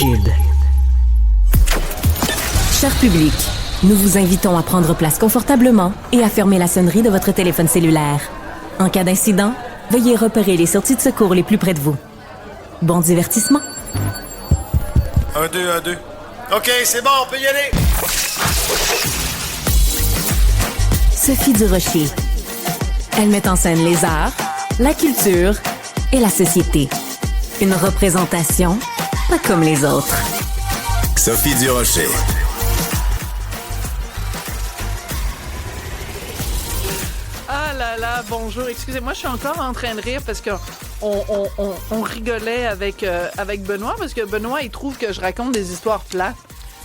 Cube. Cher public, nous vous invitons à prendre place confortablement et à fermer la sonnerie de votre téléphone cellulaire. En cas d'incident, veuillez repérer les sorties de secours les plus près de vous. Bon divertissement. 1, 2, 1, 2. OK, c'est bon, on peut y aller. Sophie Durocher. Elle met en scène les arts, la culture et la société. Une représentation pas comme les autres. Sophie Durocher. Ah là là, bonjour. Excusez-moi, je suis encore en train de rire parce que on rigolait avec Benoît parce que Benoît, il trouve que je raconte des histoires plates.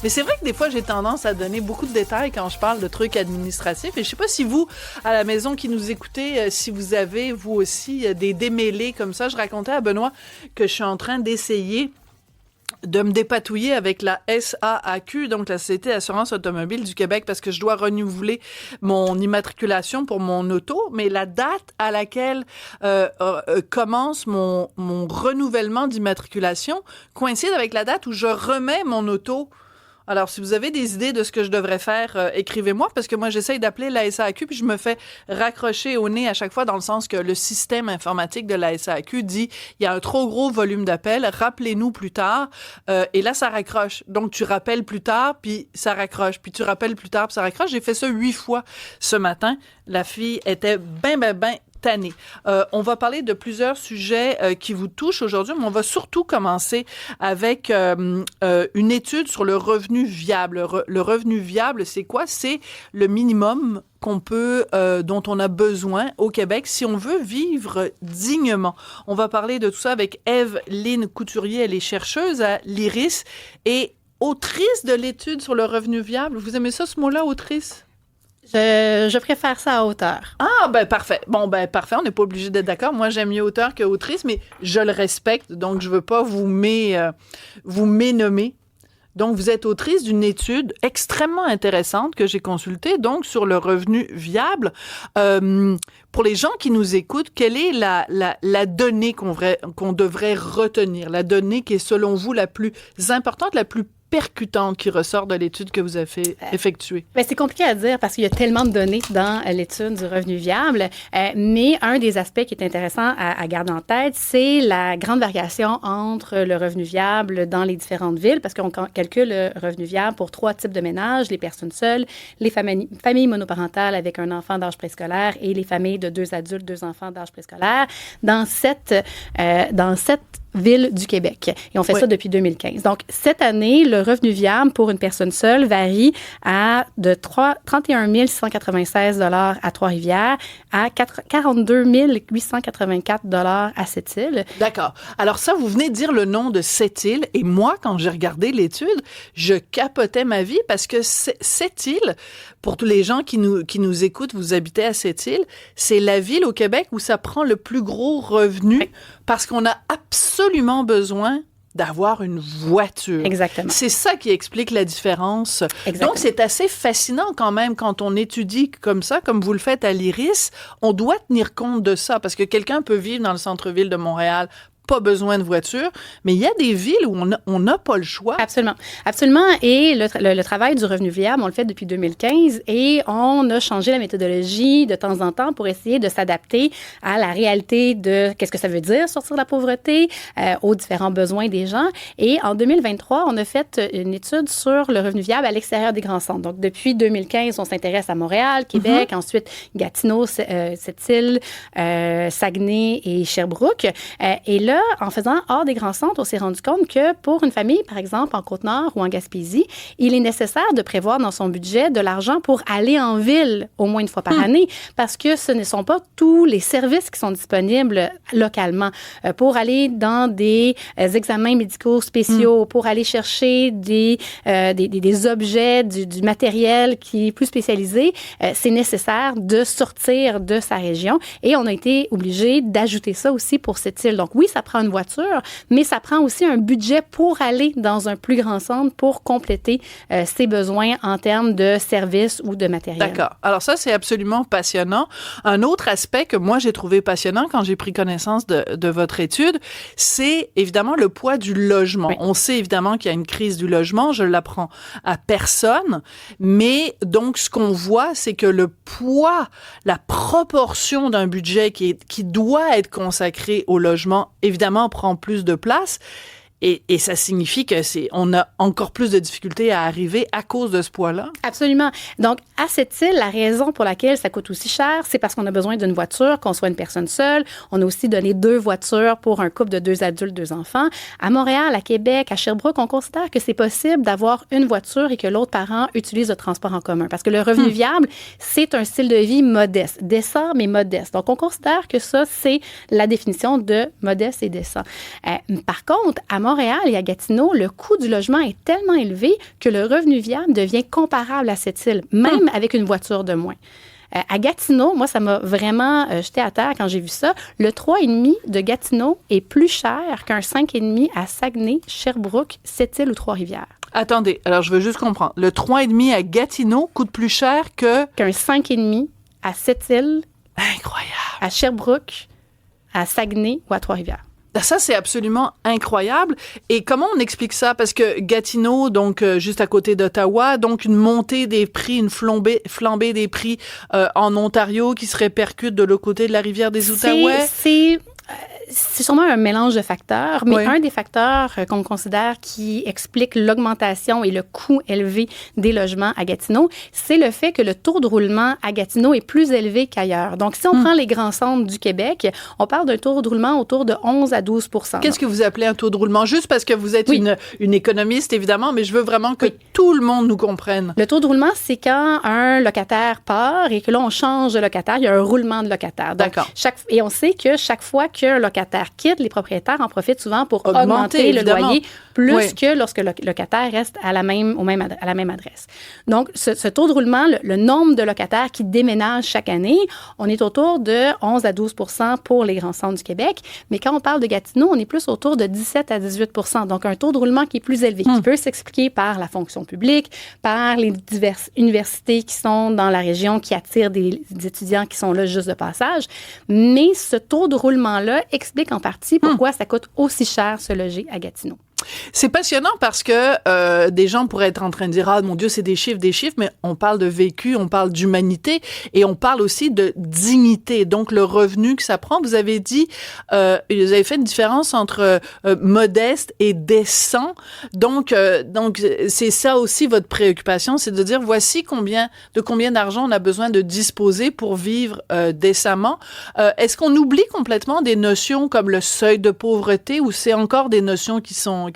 Mais c'est vrai que des fois, j'ai tendance à donner beaucoup de détails quand je parle de trucs administratifs. Et je sais pas si vous, à la maison qui nous écoutez, si vous avez, vous aussi, des démêlés comme ça. Je racontais à Benoît que je suis en train d'essayer de me dépatouiller avec la SAAQ, donc la Société d'assurance automobile du Québec, parce que je dois renouveler mon immatriculation pour mon auto, mais la date à laquelle commence mon renouvellement d'immatriculation coïncide avec la date où je remets mon auto. Alors, si vous avez des idées de ce que je devrais faire, écrivez-moi, parce que moi, j'essaye d'appeler la SAAQ, puis je me fais raccrocher au nez à chaque fois, dans le sens que le système informatique de la SAAQ dit « il y a un trop gros volume d'appels, rappelez-nous plus tard », et là, ça raccroche. Donc, tu rappelles plus tard, puis ça raccroche, puis tu rappelles plus tard, puis ça raccroche. J'ai fait ça 8 fois ce matin. La fille était ben tannée. On va parler de plusieurs sujets qui vous touchent aujourd'hui, mais on va surtout commencer avec une étude sur le revenu viable. Le revenu viable, c'est quoi? C'est le minimum dont on a besoin au Québec si on veut vivre dignement. On va parler de tout ça avec Eve-Lyne Couturier. Elle est chercheuse à l'IRIS et autrice de l'étude sur le revenu viable. Vous aimez ça, ce mot-là, autrice? Je préfère ça à auteur. Ah, ben parfait. Bon, ben parfait, on n'est pas obligé d'être d'accord. Moi, j'aime mieux auteur que autrice, mais je le respecte, donc je veux pas vous ménommer. Donc, vous êtes autrice d'une étude extrêmement intéressante que j'ai consultée, donc sur le revenu viable. Pour les gens qui nous écoutent, quelle est la donnée qu'on devrait retenir, la donnée qui est selon vous la plus importante, la plus percutante qui ressort de l'étude que vous avez effectuée? Ben, c'est compliqué à dire parce qu'il y a tellement de données dans l'étude du revenu viable, mais un des aspects qui est intéressant à garder en tête, c'est la grande variation entre le revenu viable dans les différentes villes, parce qu'on calcule le revenu viable pour 3 types de ménages: les personnes seules, les familles monoparentales avec un enfant d'âge préscolaire et les familles de 2 adultes, 2 enfants d'âge préscolaire, dans 7 villes du Québec. Et on fait ça depuis 2015. Donc, cette année, le revenu viable pour une personne seule varie de 31 696 $ à Trois-Rivières à 42 884 $ à Sept-Îles. D'accord. Alors ça, vous venez de dire le nom de Sept-Îles, et moi, quand j'ai regardé l'étude, je capotais ma vie parce que Sept-Îles, pour tous les gens qui nous écoutent, vous habitez à Sept-Îles, c'est la ville au Québec où ça prend le plus gros revenu parce qu'on a absolument besoin d'avoir une voiture. Exactement. C'est ça qui explique la différence. Exactement. Donc, c'est assez fascinant quand même quand on étudie comme ça, comme vous le faites à l'IRIS. On doit tenir compte de ça parce que quelqu'un peut vivre dans le centre-ville de Montréal, pas besoin de voiture, mais il y a des villes où on n'a pas le choix. Absolument. Absolument. Et le travail du revenu viable, on le fait depuis 2015 et on a changé la méthodologie de temps en temps pour essayer de s'adapter à la réalité de qu'est-ce que ça veut dire sortir de la pauvreté, aux différents besoins des gens. Et en 2023, on a fait une étude sur le revenu viable à l'extérieur des grands centres. Donc, depuis 2015, on s'intéresse à Montréal, Québec, ensuite Gatineau, Sept-Îles, Saguenay et Sherbrooke. Et là, en faisant hors des grands centres, on s'est rendu compte que pour une famille, par exemple, en Côte-Nord ou en Gaspésie, il est nécessaire de prévoir dans son budget de l'argent pour aller en ville au moins une fois par année, parce que ce ne sont pas tous les services qui sont disponibles localement. Pour aller dans des examens médicaux spéciaux, pour aller chercher des objets, du matériel qui est plus spécialisé, c'est nécessaire de sortir de sa région. Et on a été obligé d'ajouter ça aussi pour cette île. Donc oui, ça prend une voiture, mais ça prend aussi un budget pour aller dans un plus grand centre pour compléter ses besoins en termes de services ou de matériel. D'accord. Alors ça, c'est absolument passionnant. Un autre aspect que moi, j'ai trouvé passionnant quand j'ai pris connaissance de votre étude, c'est évidemment le poids du logement. Oui. On sait évidemment qu'il y a une crise du logement, je l'apprends à personne, mais donc ce qu'on voit, c'est que le poids, la proportion d'un budget qui doit être consacré au logement, évidemment, prend plus de place. Et ça signifie on a encore plus de difficultés à arriver à cause de ce poids-là? Absolument. Donc, à cette île, la raison pour laquelle ça coûte aussi cher, c'est parce qu'on a besoin d'une voiture, qu'on soit une personne seule. On a aussi donné 2 voitures pour un couple de 2 adultes, 2 enfants. À Montréal, à Québec, à Sherbrooke, on considère que c'est possible d'avoir une voiture et que l'autre parent utilise le transport en commun. Parce que le revenu viable, c'est un style de vie modeste, décent, mais modeste. Donc, on considère que ça, c'est la définition de modeste et décent. Par contre, à Montréal et à Gatineau, le coût du logement est tellement élevé que le revenu viable devient comparable à cette île, même avec une voiture de moins. À Gatineau, moi, ça m'a vraiment jeté à terre quand j'ai vu ça. Le 3,5 de Gatineau est plus cher qu'un 5,5 à Saguenay, Sherbrooke, Sept-Îles ou Trois-Rivières. Attendez, alors je veux juste comprendre. Le 3,5 à Gatineau coûte plus cher qu'un 5,5 à Sept-Îles, incroyable, à Sherbrooke, à Saguenay ou à Trois-Rivières. Ça, c'est absolument incroyable. Et comment on explique ça? Parce que Gatineau, donc juste à côté d'Ottawa, donc une montée des prix, une flambée des prix en Ontario qui se répercute de l'autre côté de la rivière des Outaouais. C'est sûrement un mélange de facteurs, mais un des facteurs qu'on considère qui explique l'augmentation et le coût élevé des logements à Gatineau, c'est le fait que le taux de roulement à Gatineau est plus élevé qu'ailleurs. Donc, si on prend les grands centres du Québec, on parle d'un taux de roulement autour de 11 à 12 %. Qu'est-ce que vous appelez un taux de roulement? Juste parce que vous êtes une économiste, évidemment, mais je veux vraiment que tout le monde nous comprenne. Le taux de roulement, c'est quand un locataire part et que là, on change de locataire. Il y a un roulement de locataire. Donc, d'accord. Et on sait que chaque fois qu'un locataire quitte, les propriétaires en profitent souvent pour augmenter le loyer plus que lorsque le locataire reste à la même adresse. Donc, ce taux de roulement, le nombre de locataires qui déménagent chaque année, on est autour de 11 à 12 % pour les grands centres du Québec. Mais quand on parle de Gatineau, on est plus autour de 17 à 18 % Donc, un taux de roulement qui est plus élevé, qui peut s'expliquer par la fonction publique, par les diverses universités qui sont dans la région, qui attirent des étudiants qui sont là juste de passage. Mais ce taux de roulement-là explique en partie pourquoi ça coûte aussi cher se loger à Gatineau. C'est passionnant parce que des gens pourraient être en train de dire « Ah, mon Dieu, c'est des chiffres, mais on parle de vécu, on parle d'humanité et on parle aussi de dignité. » Donc, le revenu que ça prend, vous avez dit, vous avez fait une différence entre modeste et décent. Donc, c'est ça aussi votre préoccupation, c'est de dire voici combien d'argent on a besoin de disposer pour vivre décemment. Est-ce qu'on oublie complètement des notions comme le seuil de pauvreté ou c'est encore des notions qui sont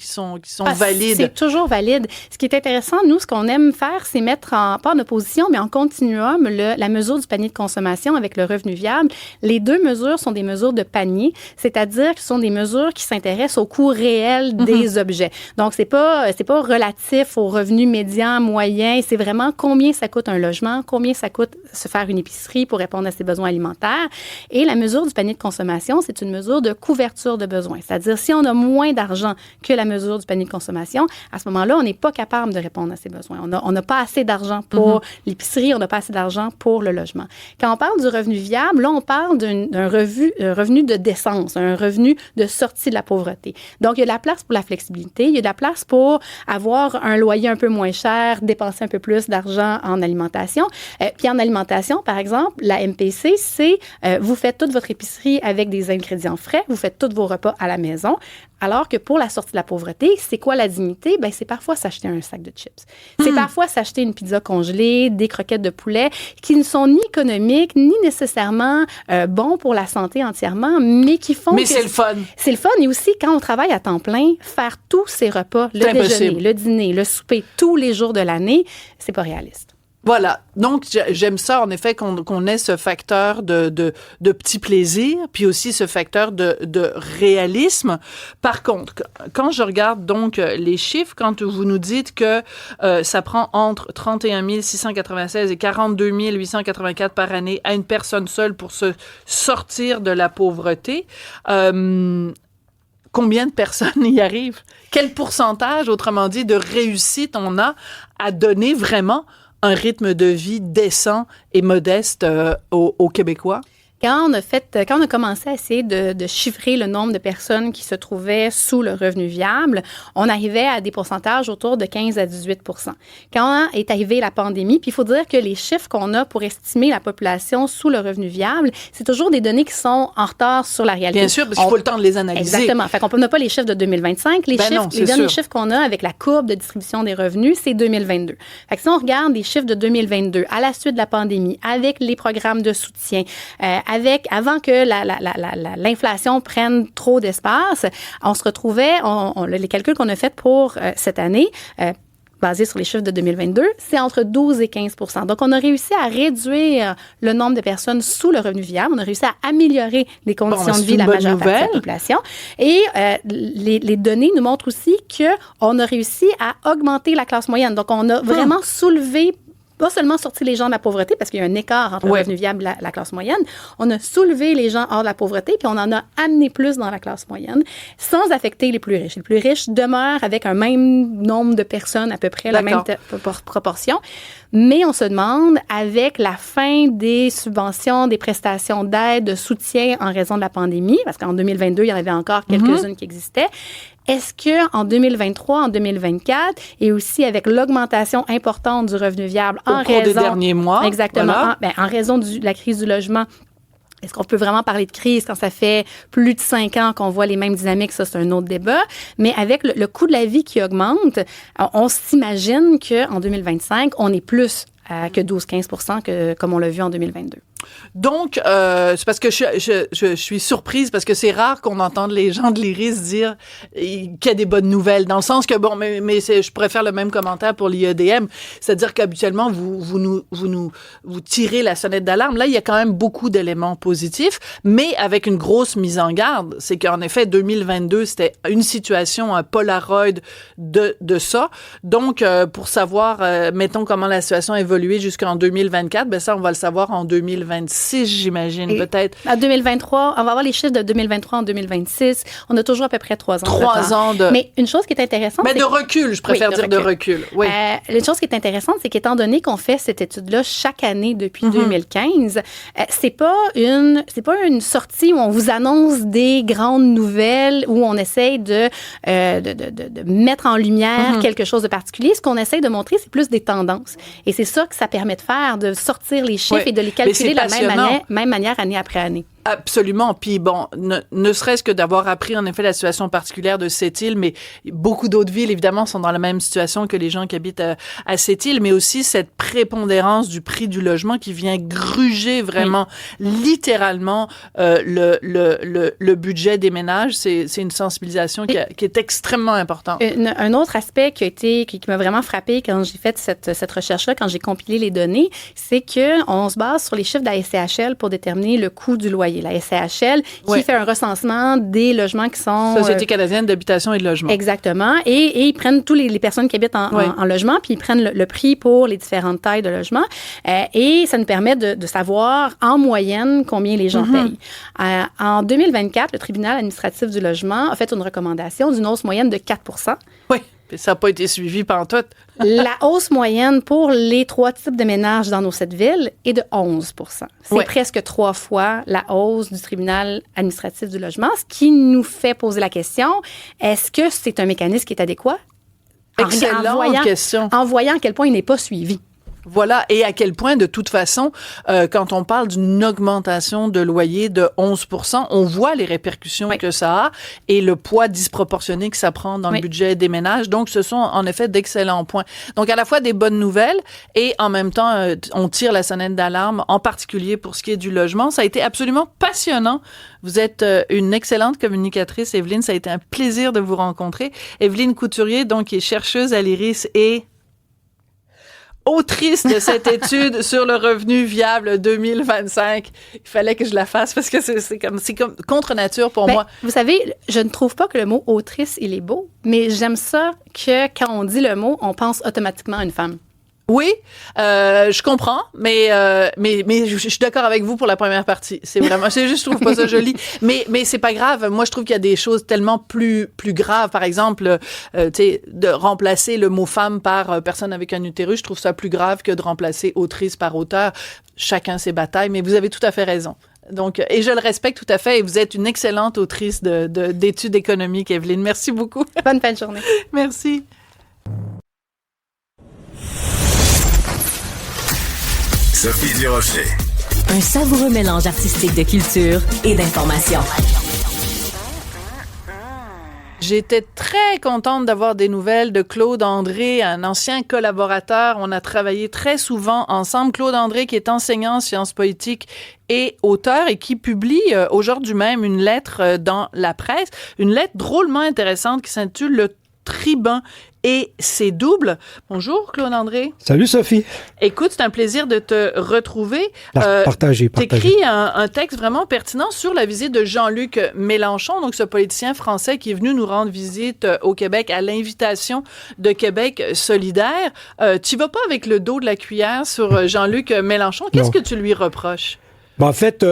valides? C'est toujours valide. Ce qui est intéressant, nous, ce qu'on aime faire, c'est mettre pas en opposition, mais en continuum, la mesure du panier de consommation avec le revenu viable. Les 2 mesures sont des mesures de panier, c'est-à-dire que ce sont des mesures qui s'intéressent au coût réel des objets. Donc, c'est pas relatif au revenu médian, moyen, c'est vraiment combien ça coûte un logement, combien ça coûte se faire une épicerie pour répondre à ses besoins alimentaires. Et la mesure du panier de consommation, c'est une mesure de couverture de besoins. C'est-à-dire, si on a moins d'argent que la mesure du panier de consommation, à ce moment-là, on n'est pas capable de répondre à ses besoins. On n'a pas assez d'argent pour l'épicerie, on n'a pas assez d'argent pour le logement. Quand on parle du revenu viable, là, on parle d'un revenu de décence, un revenu de sortie de la pauvreté. Donc, il y a de la place pour la flexibilité, il y a de la place pour avoir un loyer un peu moins cher, dépenser un peu plus d'argent en alimentation. Puis en alimentation, par exemple, la MPC, c'est vous faites toute votre épicerie avec des ingrédients frais, vous faites tous vos repas à la maison. Alors que pour la sortie de la pauvreté, c'est quoi la dignité? Ben, c'est parfois s'acheter un sac de chips. C'est parfois s'acheter une pizza congelée, des croquettes de poulet qui ne sont ni économiques, ni nécessairement bons pour la santé entièrement, mais qui font Mais c'est le fun. C'est le fun. Et aussi, quand on travaille à temps plein, faire tous ces repas, le déjeuner, le dîner, le souper, tous les jours de l'année, c'est pas réaliste. Voilà. Donc, j'aime ça, en effet, qu'on ait ce facteur de petit plaisir, puis aussi ce facteur de réalisme. Par contre, quand je regarde donc les chiffres, quand vous nous dites que ça prend entre 31 696 et 42 884 par année à une personne seule pour se sortir de la pauvreté, combien de personnes y arrivent? Quel pourcentage, autrement dit, de réussite on a à donner vraiment un rythme de vie décent et modeste aux Québécois? Quand on a commencé à essayer de chiffrer le nombre de personnes qui se trouvaient sous le revenu viable, on arrivait à des pourcentages autour de 15 à 18 %. Quand est arrivée la pandémie, puis il faut dire que les chiffres qu'on a pour estimer la population sous le revenu viable, c'est toujours des données qui sont en retard sur la réalité. Bien sûr, parce qu'il faut le temps de les analyser. Exactement. Fait qu'on n'a pas les chiffres de 2025. Les derniers chiffres qu'on a avec la courbe de distribution des revenus, c'est 2022. Fait que si on regarde les chiffres de 2022, à la suite de la pandémie, avec les programmes de soutien, avant que l'inflation prenne trop d'espace, on se retrouvait, les calculs qu'on a faits pour cette année, basés sur les chiffres de 2022, c'est entre 12 et 15 %. Donc, on a réussi à réduire le nombre de personnes sous le revenu viable. On a réussi à améliorer les conditions de vie de la majeure partie de la population. Et les données nous montrent aussi qu'on a réussi à augmenter la classe moyenne. Donc, on a vraiment soulevé, pas seulement sorti les gens de la pauvreté, parce qu'il y a un écart entre le revenu viable et la classe moyenne. On a soulevé les gens hors de la pauvreté, puis on en a amené plus dans la classe moyenne, sans affecter les plus riches. Les plus riches demeurent avec un même nombre de personnes, à peu près la même proportion. Mais on se demande, avec la fin des subventions, des prestations d'aide, de soutien en raison de la pandémie, parce qu'en 2022, il y en avait encore quelques-unes qui existaient, est-ce qu'en 2023, en 2024, et aussi avec l'augmentation importante du revenu viable au cours des derniers mois, exactement, en raison de la crise du logement, est-ce qu'on peut vraiment parler de crise quand ça fait plus de 5 ans qu'on voit les mêmes dynamiques? Ça, c'est un autre débat. Mais avec le coût de la vie qui augmente, on s'imagine qu'en 2025, on est plus que 12-15 % comme on l'a vu en 2022. Donc, c'est parce que je suis surprise parce que c'est rare qu'on entende les gens de l'IRIS dire qu'il y a des bonnes nouvelles, dans le sens que, bon, mais je pourrais faire le même commentaire pour l'IEDM, c'est-à-dire qu'habituellement, vous tirez la sonnette d'alarme. Là, il y a quand même beaucoup d'éléments positifs, mais avec une grosse mise en garde. C'est qu'en effet, 2022, c'était une situation, un Polaroid de ça. Donc, pour savoir, mettons, comment la situation a évolué jusqu'en 2024, ben ça, on va le savoir en 2026, j'imagine, peut-être. En 2023, on va avoir les chiffres de 2023 en 2026. On a toujours à peu près 3 ans. 3 ans de... Mais une chose qui est intéressante... Mais de recul, je préfère dire de recul. Oui. Une chose qui est intéressante, c'est qu'étant donné qu'on fait cette étude-là chaque année depuis 2015, c'est pas une sortie où on vous annonce des grandes nouvelles, où on essaye de mettre en lumière quelque chose de particulier. Ce qu'on essaye de montrer, c'est plus des tendances. Et c'est ça que ça permet de faire, de sortir les chiffres et de les calculer de la même manière année après année. Absolument. Puis bon, ne serait-ce que d'avoir appris en effet la situation particulière de cette île, mais beaucoup d'autres villes, évidemment, sont dans la même situation que les gens qui habitent à cette île, mais aussi cette prépondérance du prix du logement qui vient gruger vraiment, littéralement, le budget des ménages. C'est une sensibilisation qui est extrêmement importante. Un autre aspect qui m'a vraiment frappé quand j'ai fait cette recherche-là, quand j'ai compilé les données, c'est qu'on se base sur les chiffres de la SCHL pour déterminer le coût du loyer. La SCHL qui fait un recensement des logements qui sont... Société canadienne d'habitation et de logement. Exactement. Et ils prennent tous les personnes qui habitent en logement, puis ils prennent le prix pour les différentes tailles de logement. Et ça nous permet de savoir en moyenne combien les gens payent. En 2024, le tribunal administratif du logement a fait une recommandation d'une hausse moyenne de 4 %. Oui. Puis ça n'a pas été suivi pantoute. La hausse moyenne pour les 3 types de ménages dans nos 7 villes est de 11 %. C'est presque 3 fois la hausse du tribunal administratif du logement, ce qui nous fait poser la question, est-ce que c'est un mécanisme qui est adéquat? Excellente question. En voyant à quel point il n'est pas suivi. Voilà, et à quel point, de toute façon, quand on parle d'une augmentation de loyer de 11 %, on voit les répercussions que ça a et le poids disproportionné que ça prend dans le budget des ménages. Donc, ce sont en effet d'excellents points. Donc, à la fois des bonnes nouvelles et en même temps, on tire la sonnette d'alarme, en particulier pour ce qui est du logement. Ça a été absolument passionnant. Vous êtes une excellente communicatrice, Evelyne. Ça a été un plaisir de vous rencontrer. Evelyne Couturier, donc, qui est chercheuse à l'IRIS et autrice de cette étude sur le revenu viable 2025. Il fallait que je la fasse parce que c'est comme contre nature pour moi. Vous savez, je ne trouve pas que le mot autrice, il est beau, mais j'aime ça que quand on dit le mot, on pense automatiquement à une femme. Oui, je comprends, mais je suis d'accord avec vous pour la première partie. C'est juste, je trouve pas ça joli. Mais c'est pas grave. Moi, je trouve qu'il y a des choses tellement plus graves. Par exemple, tu sais, de remplacer le mot femme par personne avec un utérus, je trouve ça plus grave que de remplacer autrice par auteur. Chacun ses batailles, mais vous avez tout à fait raison. Donc, et je le respecte tout à fait. Et vous êtes une excellente autrice d'études économiques, Evelyne. Merci beaucoup. Bonne fin de journée. Merci. Sophie Durocher. Un savoureux mélange artistique de culture et d'information. J'étais très contente d'avoir des nouvelles de Claude André, un ancien collaborateur. On a travaillé très souvent ensemble. Claude André, qui est enseignant en sciences politiques et auteur et qui publie aujourd'hui même une lettre dans la presse, une lettre drôlement intéressante qui s'intitule « Le tribun et ses doubles ». Bonjour, Claude André. Salut, Sophie. Écoute, c'est un plaisir de te retrouver. Partagez. T'écris un texte vraiment pertinent sur la visite de Jean-Luc Mélenchon, donc ce politicien français qui est venu nous rendre visite au Québec à l'invitation de Québec solidaire. Tu vas pas avec le dos de la cuillère sur Jean-Luc Mélenchon. Qu'est-ce que tu lui reproches? En fait,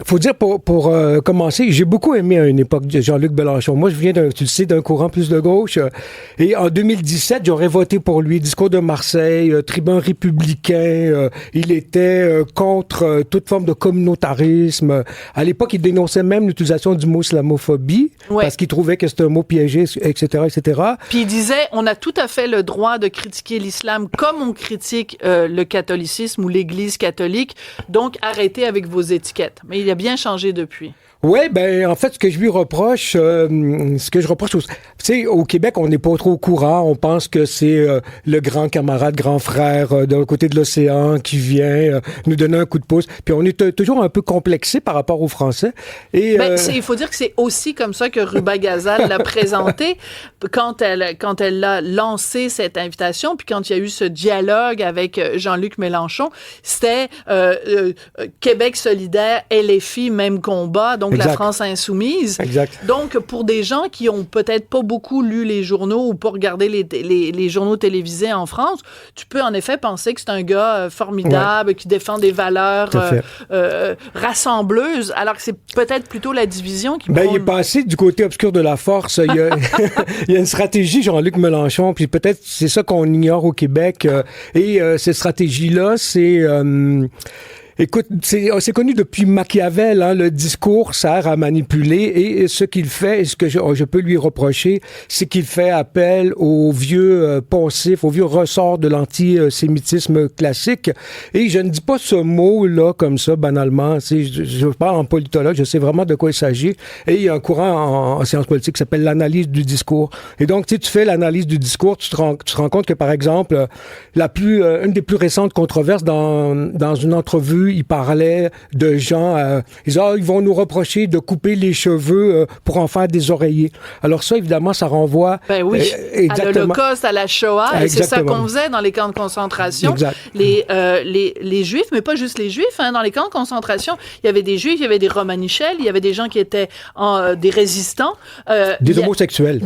faut dire pour commencer, j'ai beaucoup aimé à une époque Jean-Luc Mélenchon. Moi, je viens tu le sais, d'un courant plus de gauche. Et en 2017, j'aurais voté pour lui. Discours de Marseille, tribun républicain. Il était contre toute forme de communautarisme. À l'époque, il dénonçait même l'utilisation du mot islamophobie parce qu'il trouvait que c'était un mot piégé, etc., etc. Puis il disait, on a tout à fait le droit de critiquer l'islam comme on critique le catholicisme ou l'Église catholique. Donc, arrêtez avec vos étiquettes. Mais il a bien changé depuis. Oui, ben en fait, ce que je reproche, tu sais, au Québec, on n'est pas trop au courant. On pense que c'est le grand camarade, grand frère de l'autre côté de l'océan qui vient nous donner un coup de pouce. Puis on est toujours un peu complexé par rapport aux Français. Et il faut dire que c'est aussi comme ça que Ruba Gazal l'a présenté quand elle a lancé cette invitation, puis quand il y a eu ce dialogue avec Jean-Luc Mélenchon, c'était Québec solidaire, LFI, même combat. Donc exact. La France insoumise. Exact. Donc, pour des gens qui ont peut-être pas beaucoup lu les journaux ou pas regardé les journaux télévisés en France, tu peux en effet penser que c'est un gars formidable, qui défend des valeurs rassembleuses, alors que c'est peut-être plutôt la division qui il est passé du côté obscur de la force. Il y a une stratégie, Jean-Luc Mélenchon, puis peut-être c'est ça qu'on ignore au Québec. Et cette stratégie-là, c'est... Écoute, c'est connu depuis Machiavel, hein, le discours sert à manipuler et ce qu'il fait, et ce que je peux lui reprocher, c'est qu'il fait appel au vieux poncif, au vieux ressort de l'antisémitisme classique. Et je ne dis pas ce mot-là comme ça, banalement. Je parle en politologue, je sais vraiment de quoi il s'agit. Et il y a un courant en sciences politiques qui s'appelle l'analyse du discours. Et donc, tu fais l'analyse du discours, tu te rends compte que, par exemple, une des plus récentes controverses dans une entrevue, il parlait de gens, ils disaient, ils vont nous reprocher de couper les cheveux pour en faire des oreillers. Alors ça, évidemment, ça renvoie... à l'Holocauste, à la Shoah, et c'est ça qu'on faisait dans les camps de concentration. Exact. Les Juifs, mais pas juste les Juifs, hein, dans les camps de concentration, il y avait des Juifs, il y avait des Romanichels, il y avait des gens qui étaient des résistants. Des homosexuels.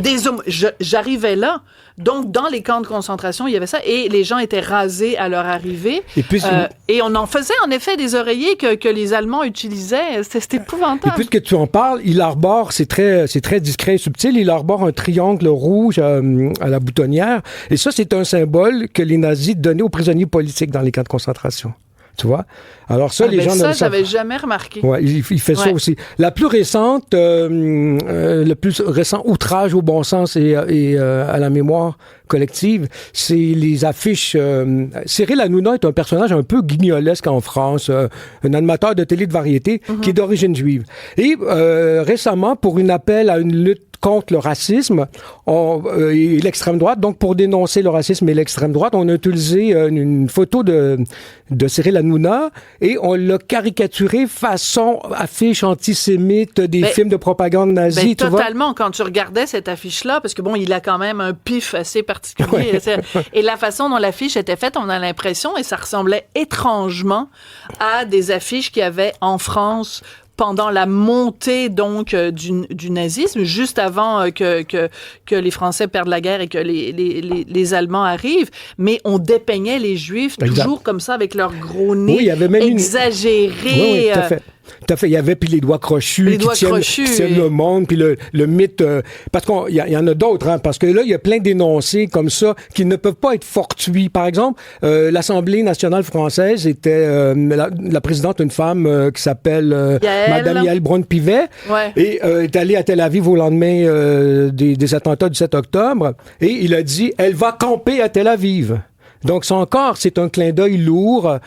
J'arrivais là. Donc, dans les camps de concentration, il y avait ça, et les gens étaient rasés à leur arrivée. Et puis, et on en faisait, en effet, des oreillers que les Allemands utilisaient. C'était épouvantable. Et puisque tu en parles, il arbore, c'est très discret et subtil, il arbore un triangle rouge à la boutonnière. Et ça, c'est un symbole que les nazis donnaient aux prisonniers politiques dans les camps de concentration. Tu vois? Alors ça, les gens... Ça, j'avais jamais remarqué. Ouais, il fait ça aussi. La plus récente, le plus récent outrage au bon sens et à la mémoire collective, c'est les affiches... Cyril Hanouna est un personnage un peu guignolesque en France, un animateur de télé de variété qui est d'origine juive. Et récemment, pour un appel à une lutte contre le racisme et l'extrême droite. Donc, pour dénoncer le racisme et l'extrême droite, on a utilisé une photo de Cyril Hanouna et on l'a caricaturé façon affiche antisémite des films de propagande nazie. Totalement, quand tu regardais cette affiche-là, parce que bon, il a quand même un pif assez particulier. Et la façon dont l'affiche était faite, on a l'impression, et ça ressemblait étrangement à des affiches qu'il y avait en France pendant la montée donc du nazisme, juste avant que les Français perdent la guerre et que les Allemands arrivent, mais on dépeignait les Juifs toujours comme ça avec leur gros nez il y avait même exagéré. Oui, tout à fait. Tout à fait. Il y avait puis les doigts crochus qui tiennent le monde, puis le mythe. Parce qu'il y en a d'autres, hein, parce que là, il y a plein d'énoncés comme ça qui ne peuvent pas être fortuits. Par exemple, l'Assemblée nationale française était la présidente, une femme qui s'appelle Madame Yael Braun-Pivet, et est allée à Tel Aviv au lendemain des attentats du 7 octobre, et il a dit, elle va camper à Tel Aviv. Donc, c'est un clin d'œil lourd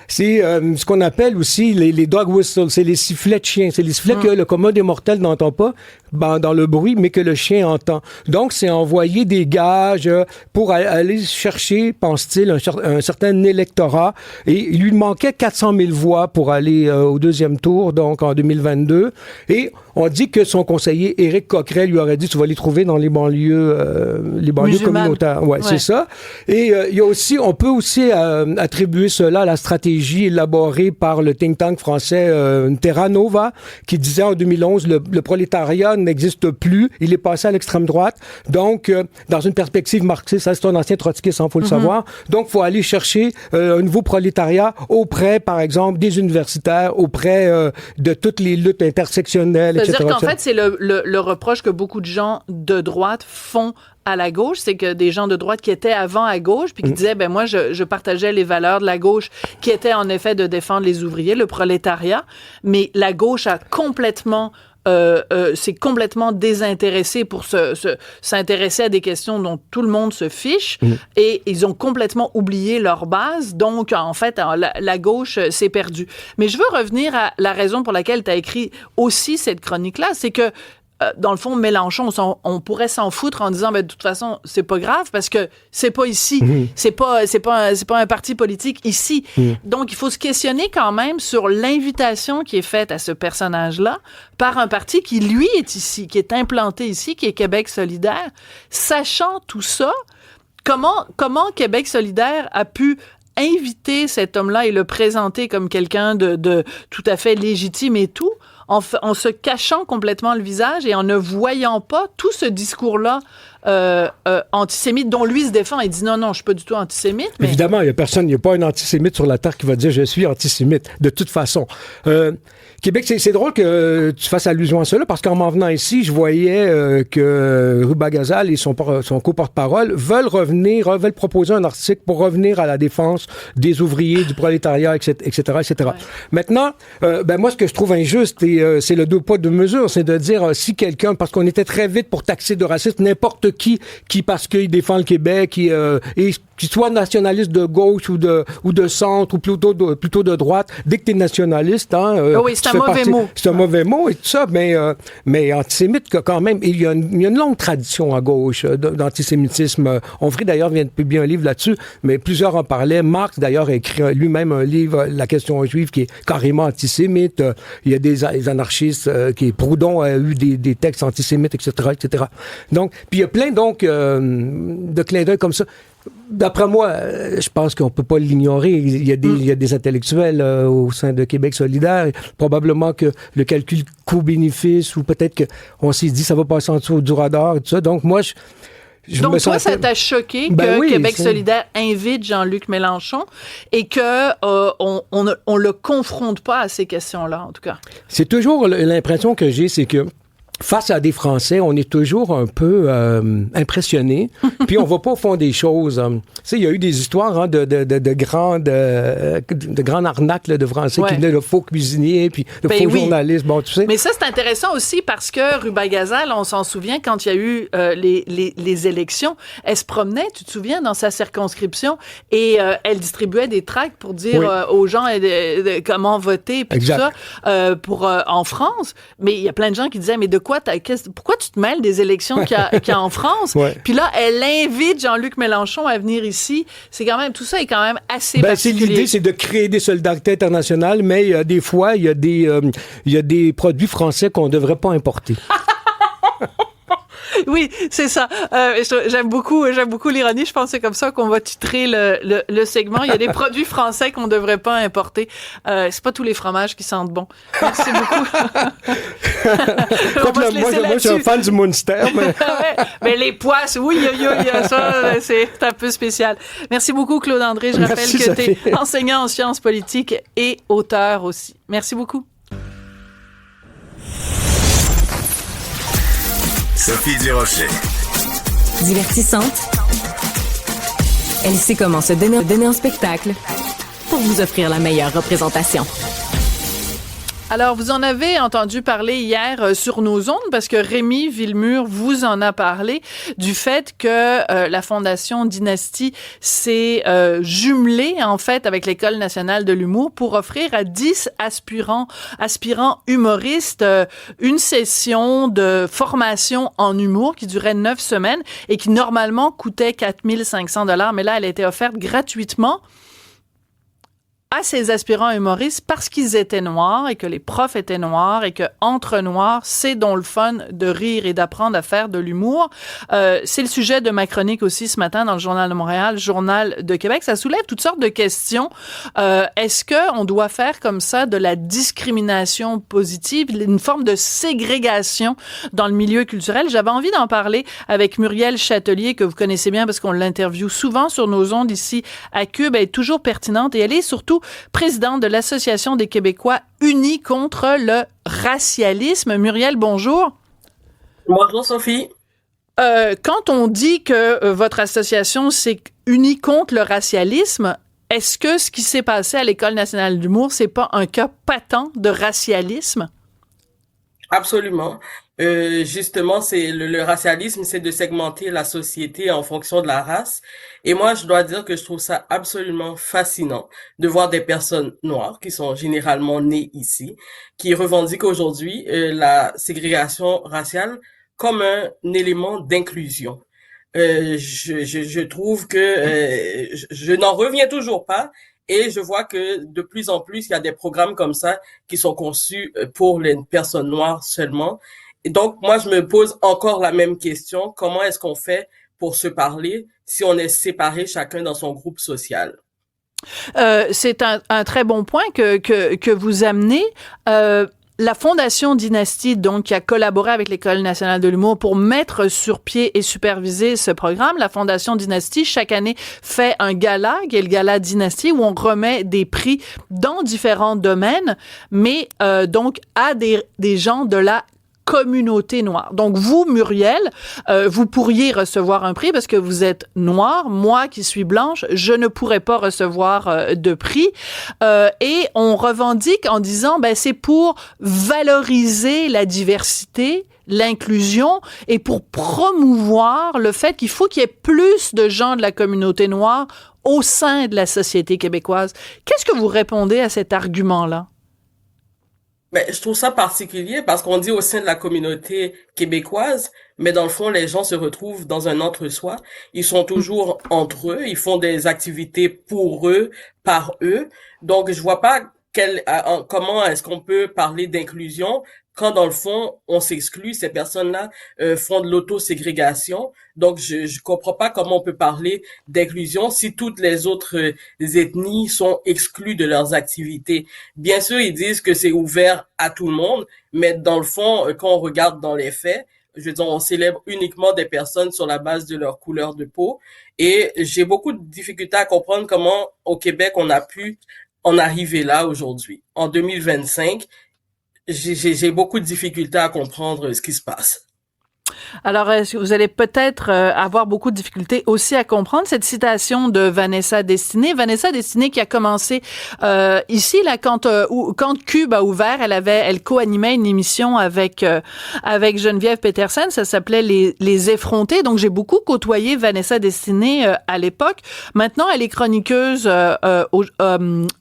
c'est ce qu'on appelle aussi les dog whistles, c'est les sifflets de chien. C'est les sifflets que le commun des mortels n'entend pas dans le bruit, mais que le chien entend. Donc, c'est envoyer des gages pour aller chercher, pense-t-il, un certain électorat. Et il lui manquait 400 000 voix pour aller au deuxième tour, donc en 2022. Et on dit que son conseiller, Éric Coquerel, lui aurait dit, tu vas les trouver dans les banlieues communautaires. Ouais, c'est ça. Et on peut aussi attribuer cela à la stratégie élaborée par le think tank français Terra Nova, qui disait en 2011, le prolétariat n'existe plus, il est passé à l'extrême droite. Donc, dans une perspective marxiste, c'est un ancien trotskiste, il faut le savoir. Donc, il faut aller chercher un nouveau prolétariat auprès, par exemple, des universitaires, auprès de toutes les luttes intersectionnelles, etc. C'est-à-dire qu'en fait, c'est le reproche que beaucoup de gens de droite font à la gauche, c'est que des gens de droite qui étaient avant à gauche, puis qui disaient, ben moi, je partageais les valeurs de la gauche, qui étaient en effet de défendre les ouvriers, le prolétariat, mais la gauche a complètement s'est complètement désintéressé pour s'intéresser à des questions dont tout le monde se fiche, et ils ont complètement oublié leur base. Donc, en fait, la gauche s'est perdue. Mais je veux revenir à la raison pour laquelle tu as écrit aussi cette chronique-là, c'est que dans le fond, Mélenchon, on pourrait s'en foutre en disant, ben, de toute façon, c'est pas grave parce que c'est pas ici. C'est pas un parti politique ici. Donc, il faut se questionner quand même sur l'invitation qui est faite à ce personnage-là par un parti qui, lui, est ici, qui est implanté ici, qui est Québec solidaire. Sachant tout ça, comment Québec solidaire a pu inviter cet homme-là et le présenter comme quelqu'un de tout à fait légitime et tout, en se cachant complètement le visage et en ne voyant pas tout ce discours-là antisémite dont lui se défend et dit non, je suis pas du tout antisémite. Mais... Évidemment, il n'y a pas un antisémite sur la terre qui va dire je suis antisémite, de toute façon. Québec, c'est drôle que tu fasses allusion à cela parce qu'en m'en venant ici, je voyais que Ruba Gazal et son co-porte-parole veulent proposer un article pour revenir à la défense des ouvriers, du prolétariat, etc. Ouais. Maintenant, moi, ce que je trouve injuste, c'est le deux poids, deux mesures, c'est de dire si quelqu'un, parce qu'on était très vite pour taxer de racisme n'importe qui parce qu'il défend le Québec et qu'il soit nationaliste de gauche ou de centre ou plutôt de droite, dès que t'es nationaliste, oui, c'est un mauvais mot. C'est un mauvais mot et tout ça, mais antisémite quand même, il y a une longue tradition à gauche d'antisémitisme. Onfray d'ailleurs vient de publier un livre là-dessus, mais plusieurs en parlaient. Marx d'ailleurs a écrit lui-même un livre, La question juive, qui est carrément antisémite. Il y a des anarchistes Proudhon a eu des textes antisémites, etc. Donc, puis il y a plein donc de clins d'œil comme ça. D'après moi, je pense qu'on peut pas l'ignorer. Il y a des intellectuels au sein de Québec solidaire. Probablement que le calcul coût-bénéfice, ou peut-être qu'on s'est dit ça va passer en dessous du radar et tout ça. Donc moi, donc toi, ça t'a choqué que Québec solidaire invite Jean-Luc Mélenchon et que on le confronte pas à ces questions-là, en tout cas. C'est toujours l'impression que j'ai, c'est que face à des Français, on est toujours un peu impressionné, puis on va pas au fond des choses. Tu sais, il y a eu des histoires de grandes arnaques là, de Français qui venaient de faux cuisiniers, puis de faux journalistes, bon, tu sais. Mais ça, c'est intéressant aussi parce que Ruba Gazal, on s'en souvient, quand il y a eu les élections, elle se promenait, tu te souviens, dans sa circonscription, et elle distribuait des tracts pour dire aux gens comment voter, puis tout ça, en France. Mais il y a plein de gens qui disaient, mais pourquoi tu te mêles des élections qu'il y a en France? Puis là, elle invite Jean-Luc Mélenchon à venir ici. C'est quand même, tout ça est quand même assez particulier. L'idée, c'est de créer des solidarités internationales, mais des fois, il y a des produits français qu'on ne devrait pas importer. Oui, c'est ça. J'aime beaucoup l'ironie. Je pense que c'est comme ça qu'on va titrer le segment. Il y a des produits français qu'on devrait pas importer. C'est pas tous les fromages qui sentent bon. Merci beaucoup. Moi, je suis un fan du Munster. Mais... ouais, mais les poisses, oui, ça, c'est un peu spécial. Merci beaucoup, Claude André. Je rappelle que tu es enseignant en sciences politiques et auteur aussi. Merci beaucoup. Sophie Durocher. Divertissante. Elle sait comment se donner en spectacle pour vous offrir la meilleure représentation. Alors, vous en avez entendu parler hier sur nos ondes parce que Rémi Villemur vous en a parlé du fait que la Fondation Dynastie s'est jumelée, en fait, avec l'École nationale de l'humour pour offrir à 10 aspirants humoristes une session de formation en humour qui durait 9 semaines et qui, normalement, coûtait 4 500 $. Mais là, elle a été offerte gratuitement à ces aspirants humoristes parce qu'ils étaient noirs et que les profs étaient noirs et que entre noirs, c'est donc le fun de rire et d'apprendre à faire de l'humour. C'est le sujet de ma chronique aussi ce matin dans le Journal de Montréal, Journal de Québec. Ça soulève toutes sortes de questions. Est-ce qu'on doit faire comme ça de la discrimination positive, une forme de ségrégation dans le milieu culturel? J'avais envie d'en parler avec Muriel Châtelier, que vous connaissez bien parce qu'on l'interviewe souvent sur nos ondes ici à Cube. Elle est toujours pertinente et elle est surtout présidente de l'Association des Québécois unis contre le racialisme. Muriel, bonjour. Bonjour, Sophie. Quand on dit que votre association s'est unie contre le racialisme, est-ce que ce qui s'est passé à l'École nationale d'humour, c'est pas un cas patent de racialisme? Absolument. Justement, c'est le racialisme, c'est de segmenter la société en fonction de la race. Et moi, je dois dire que je trouve ça absolument fascinant de voir des personnes noires qui sont généralement nées ici, qui revendiquent aujourd'hui la ségrégation raciale comme un élément d'inclusion. Je trouve que je n'en reviens toujours pas. Et je vois que de plus en plus, il y a des programmes comme ça qui sont conçus pour les personnes noires seulement. Et donc, moi, je me pose encore la même question. Comment est-ce qu'on fait pour se parler si on est séparés chacun dans son groupe social? C'est un très bon point que vous amenez. La Fondation Dynastie, donc, qui a collaboré avec l'École nationale de l'humour pour mettre sur pied et superviser ce programme, la Fondation Dynastie, chaque année, fait un gala, qui est le gala Dynastie, où on remet des prix dans différents domaines, mais donc à des gens de la communauté noire. Donc, vous, Muriel, vous pourriez recevoir un prix parce que vous êtes noire. Moi, qui suis blanche, je ne pourrais pas recevoir de prix. Et on revendique en disant, ben, c'est pour valoriser la diversité, l'inclusion et pour promouvoir le fait qu'il faut qu'il y ait plus de gens de la communauté noire au sein de la société québécoise. Qu'est-ce que vous répondez à cet argument-là? Ben, je trouve ça particulier parce qu'on dit au sein de la communauté québécoise, mais dans le fond, les gens se retrouvent dans un entre-soi. Ils sont toujours entre eux, ils font des activités pour eux, par eux. Donc, je vois pas comment est-ce qu'on peut parler d'inclusion quand dans le fond, on s'exclut, ces personnes-là font de l'autoségrégation. Donc, je comprends pas comment on peut parler d'inclusion si toutes les autres ethnies sont exclues de leurs activités. Bien sûr, ils disent que c'est ouvert à tout le monde, mais dans le fond, quand on regarde dans les faits, je veux dire, on célèbre uniquement des personnes sur la base de leur couleur de peau. Et j'ai beaucoup de difficultés à comprendre comment, au Québec, on a pu en arriver là aujourd'hui. En 2025, j'ai beaucoup de difficultés à comprendre ce qui se passe. Alors, vous allez peut-être avoir beaucoup de difficultés aussi à comprendre cette citation de Vanessa Destinée. Vanessa Destinée qui a commencé ici, là, quand Cube a ouvert, elle co-animait une émission avec Geneviève Peterson. Ça s'appelait Les Effrontés. Donc, j'ai beaucoup côtoyé Vanessa Destinée à l'époque. Maintenant, elle est chroniqueuse à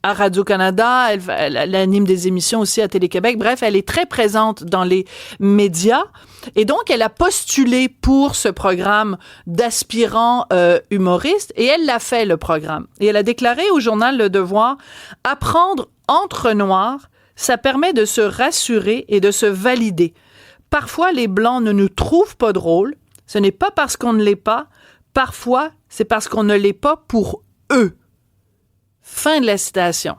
Radio-Canada. Elle anime des émissions aussi à Télé-Québec. Bref, elle est très présente dans les médias. Et donc, elle a postulé pour ce programme d'aspirants humoristes et elle l'a fait, le programme. Et elle a déclaré au journal Le Devoir, « Apprendre entre noirs, ça permet de se rassurer et de se valider. Parfois, les Blancs ne nous trouvent pas drôles Ce n'est pas parce qu'on ne l'est pas. Parfois, c'est parce qu'on ne l'est pas pour eux. Fin de la citation.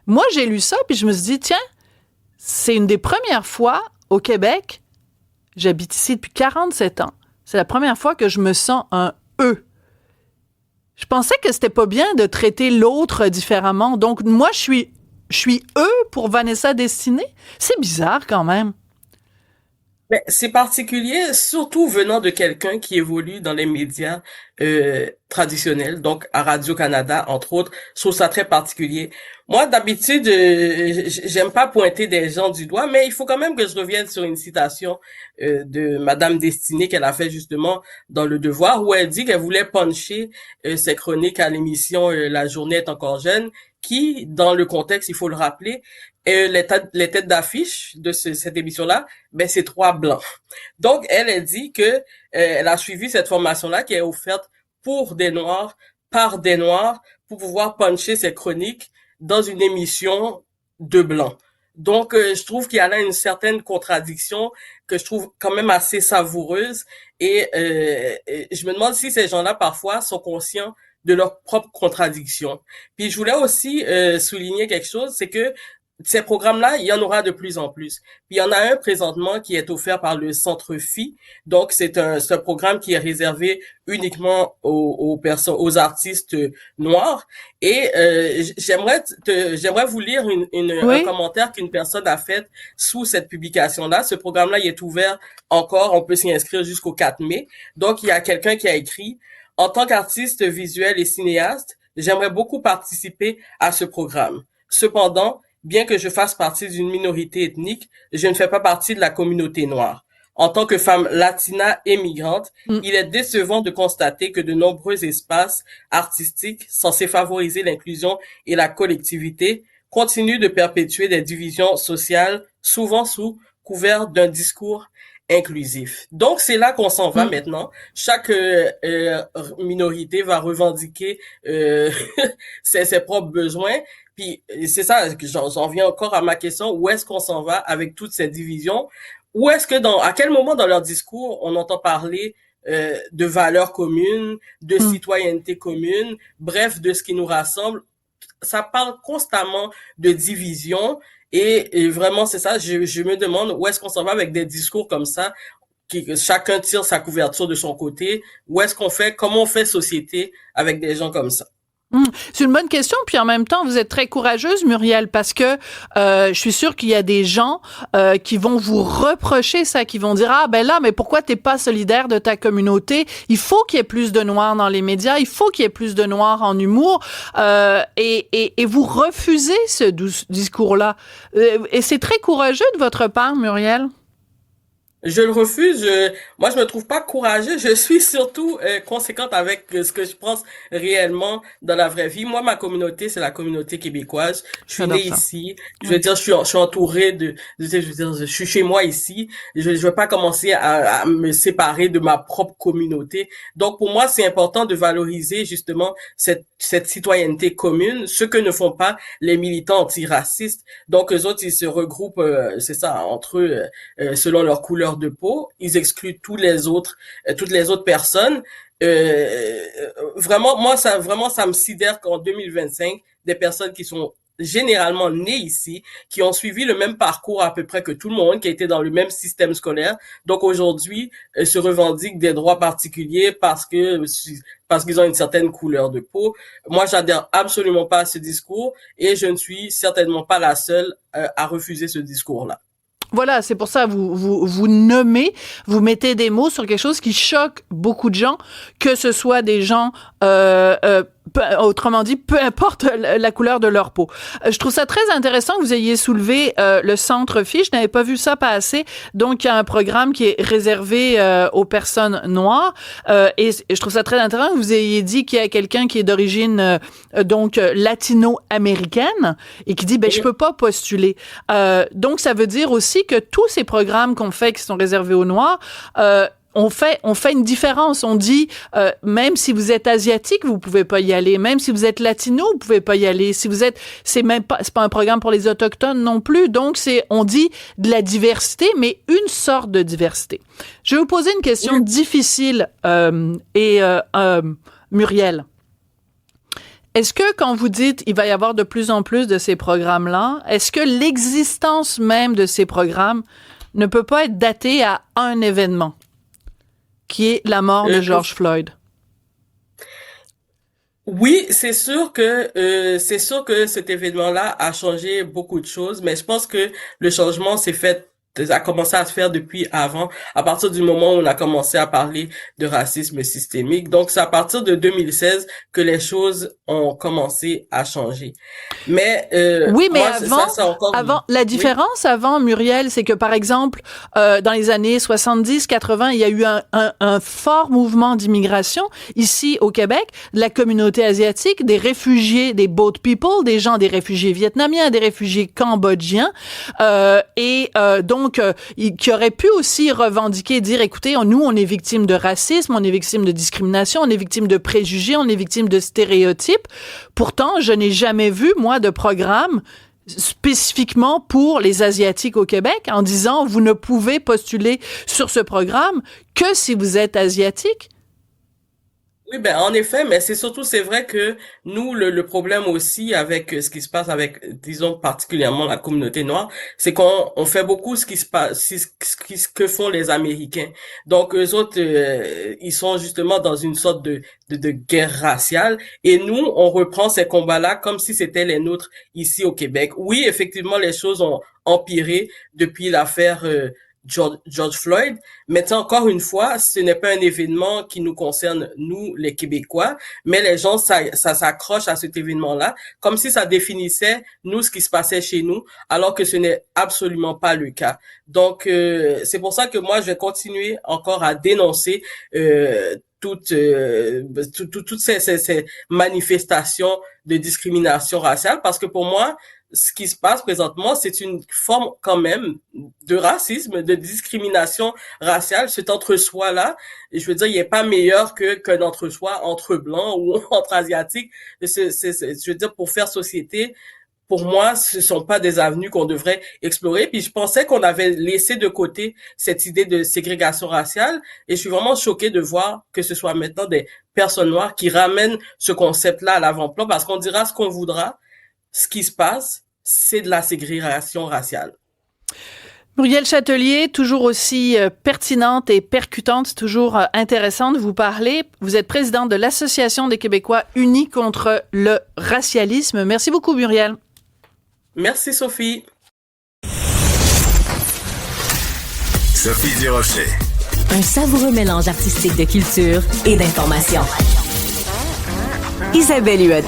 Moi, j'ai lu ça, puis je me suis dit, tiens, c'est une des premières fois au Québec, j'habite ici depuis 47 ans, c'est la première fois que je me sens un « eux ». Je pensais que c'était pas bien de traiter l'autre différemment. Donc, moi, je suis « eux » pour Vanessa Destinée. C'est bizarre quand même. Mais c'est particulier, surtout venant de quelqu'un qui évolue dans les médias traditionnels, donc à Radio-Canada, entre autres. Je trouve ça très particulier. Moi, d'habitude, j'aime pas pointer des gens du doigt, mais il faut quand même que je revienne sur une citation de Madame Destinée qu'elle a fait justement dans Le Devoir, où elle dit qu'elle voulait puncher ses chroniques à l'émission La journée est encore jeune, qui, dans le contexte, il faut le rappeler, les têtes d'affiche de cette émission-là, ben c'est 3 blancs. Donc, elle dit que elle a suivi cette formation-là qui est offerte pour des Noirs, par des Noirs, pour pouvoir puncher ses chroniques dans une émission de blancs. Donc, je trouve qu'il y a là une certaine contradiction que je trouve quand même assez savoureuse. Et je me demande si ces gens-là, parfois, sont conscients de leurs propres contradictions. Puis, je voulais aussi souligner quelque chose, c'est que ces programmes-là, il y en aura de plus en plus. Puis il y en a un présentement qui est offert par le Centre Phi. Donc c'est un programme qui est réservé uniquement aux artistes noirs. Et j'aimerais vous lire un commentaire qu'une personne a fait sous cette publication-là. Ce programme-là, il est ouvert encore. On peut s'y inscrire jusqu'au 4 mai. Donc il y a quelqu'un qui a écrit: en tant qu'artiste visuel et cinéaste, j'aimerais beaucoup participer à ce programme. Cependant, bien que je fasse partie d'une minorité ethnique, je ne fais pas partie de la communauté noire. En tant que femme latina et migrante, il est décevant de constater que de nombreux espaces artistiques censés favoriser l'inclusion et la collectivité continuent de perpétuer des divisions sociales, souvent sous couvert d'un discours inclusif. Donc, c'est là qu'on s'en va maintenant. Chaque minorité va revendiquer ses propres besoins. Puis c'est ça, j'en viens encore à ma question, où est-ce qu'on s'en va avec toutes ces divisions? Où est-ce que à quel moment dans leur discours on entend parler de valeurs communes, de citoyenneté commune, bref, de ce qui nous rassemble? Ça parle constamment de division et vraiment c'est ça, je me demande où est-ce qu'on s'en va avec des discours comme ça, chacun tire sa couverture de son côté, comment on fait société avec des gens comme ça? C'est une bonne question, puis en même temps, vous êtes très courageuse, Muriel, parce que je suis sûre qu'il y a des gens qui vont vous reprocher ça, qui vont dire « Ah, ben là, mais pourquoi t'es pas solidaire de ta communauté? Il faut qu'il y ait plus de Noirs dans les médias, il faut qu'il y ait plus de Noirs en humour. » Et vous refusez ce discours-là. Et c'est très courageux de votre part, Muriel. Je le refuse. Moi, je me trouve pas courageux. Je suis surtout conséquente avec ce que je pense réellement dans la vraie vie. Moi, ma communauté, c'est la communauté québécoise. Je suis née ici. Je veux dire, je suis entourée je suis chez moi ici. Je veux pas commencer à me séparer de ma propre communauté. Donc, pour moi, c'est important de valoriser justement cette citoyenneté commune, ce que ne font pas les militants antiracistes. Donc, eux autres, ils se regroupent, c'est ça, entre eux, selon leur couleur de peau, ils excluent toutes les autres personnes. Vraiment, ça me sidère qu'en 2025, des personnes qui sont généralement nées ici, qui ont suivi le même parcours à peu près que tout le monde, qui a été dans le même système scolaire, donc aujourd'hui se revendiquent des droits particuliers parce qu'ils ont une certaine couleur de peau. Moi, j'adhère absolument pas à ce discours et je ne suis certainement pas la seule à refuser ce discours-là. Voilà, c'est pour ça vous nommez, vous mettez des mots sur quelque chose qui choque beaucoup de gens, que ce soit des gens autrement dit, peu importe la couleur de leur peau. Je trouve ça très intéressant que vous ayez soulevé le Centre Phi. Je n'avais pas vu ça passer. Donc, il y a un programme qui est réservé aux personnes noires. Et je trouve ça très intéressant que vous ayez dit qu'il y a quelqu'un qui est d'origine latino-américaine et qui dit, je peux pas postuler. Donc, ça veut dire aussi que tous ces programmes qu'on fait qui sont réservés aux Noirs, on fait une différence. On dit, même si vous êtes asiatique, vous pouvez pas y aller. Même si vous êtes latino, vous pouvez pas y aller. Si vous êtes, c'est pas un programme pour les autochtones non plus. Donc, on dit de la diversité, mais une sorte de diversité. Je vais vous poser une question difficile, Muriel. Est-ce que quand vous dites il va y avoir de plus en plus de ces programmes-là, est-ce que l'existence même de ces programmes ne peut pas être datée à un événement, qui est la mort de George Floyd? Oui, c'est sûr que cet événement-là a changé beaucoup de choses, mais je pense que le changement a commencé à se faire depuis avant, à partir du moment où on a commencé à parler de racisme systémique. Donc, c'est à partir de 2016 que les choses ont commencé à changer. Mais oui, mais moi, avant la différence avant, Muriel, c'est que par exemple dans les années 70-80, il y a eu un fort mouvement d'immigration ici au Québec, de la communauté asiatique, des réfugiés, des boat people, des réfugiés vietnamiens, des réfugiés cambodgiens, donc qui auraient pu aussi revendiquer, dire écoutez, nous on est victime de racisme, on est victime de discrimination, on est victime de préjugés, on est victime de stéréotypes. Pourtant, je n'ai jamais vu moi de programme spécifiquement pour les Asiatiques au Québec en disant vous ne pouvez postuler sur ce programme que si vous êtes asiatique. Oui, ben en effet, mais c'est vrai que nous, le problème aussi avec ce qui se passe avec, disons particulièrement la communauté noire, c'est qu'on fait beaucoup ce que font les Américains. Donc eux autres, ils sont justement dans une sorte de guerre raciale, et nous, on reprend ces combats-là comme si c'était les nôtres ici au Québec. Oui, effectivement, les choses ont empiré depuis l'affaire George Floyd, mais encore une fois, ce n'est pas un événement qui nous concerne, nous, les Québécois, mais les gens, ça s'accroche à cet événement-là, comme si ça définissait, nous, ce qui se passait chez nous, alors que ce n'est absolument pas le cas. Donc, c'est pour ça que moi, je vais continuer encore à dénoncer toutes ces manifestations de discrimination raciale, parce que pour moi, ce qui se passe présentement, c'est une forme quand même de racisme, de discrimination raciale, cet entre-soi-là. Et je veux dire, il n'est pas meilleur qu'un entre-soi entre blancs ou entre asiatiques. Je veux dire, pour faire société, pour moi, ce sont pas des avenues qu'on devrait explorer. Puis je pensais qu'on avait laissé de côté cette idée de ségrégation raciale, et je suis vraiment choquée de voir que ce soit maintenant des personnes noires qui ramènent ce concept-là à l'avant-plan, parce qu'on dira ce qu'on voudra. Ce qui se passe, c'est de la ségrégation raciale. Muriel Chatelier, toujours aussi pertinente et percutante, c'est toujours intéressant de vous parler. Vous êtes présidente de l'Association des Québécois unis contre le racialisme. Merci beaucoup, Muriel. Merci, Sophie. Sophie Durocher. Un savoureux mélange artistique de culture et d'information. Isabelle Huot.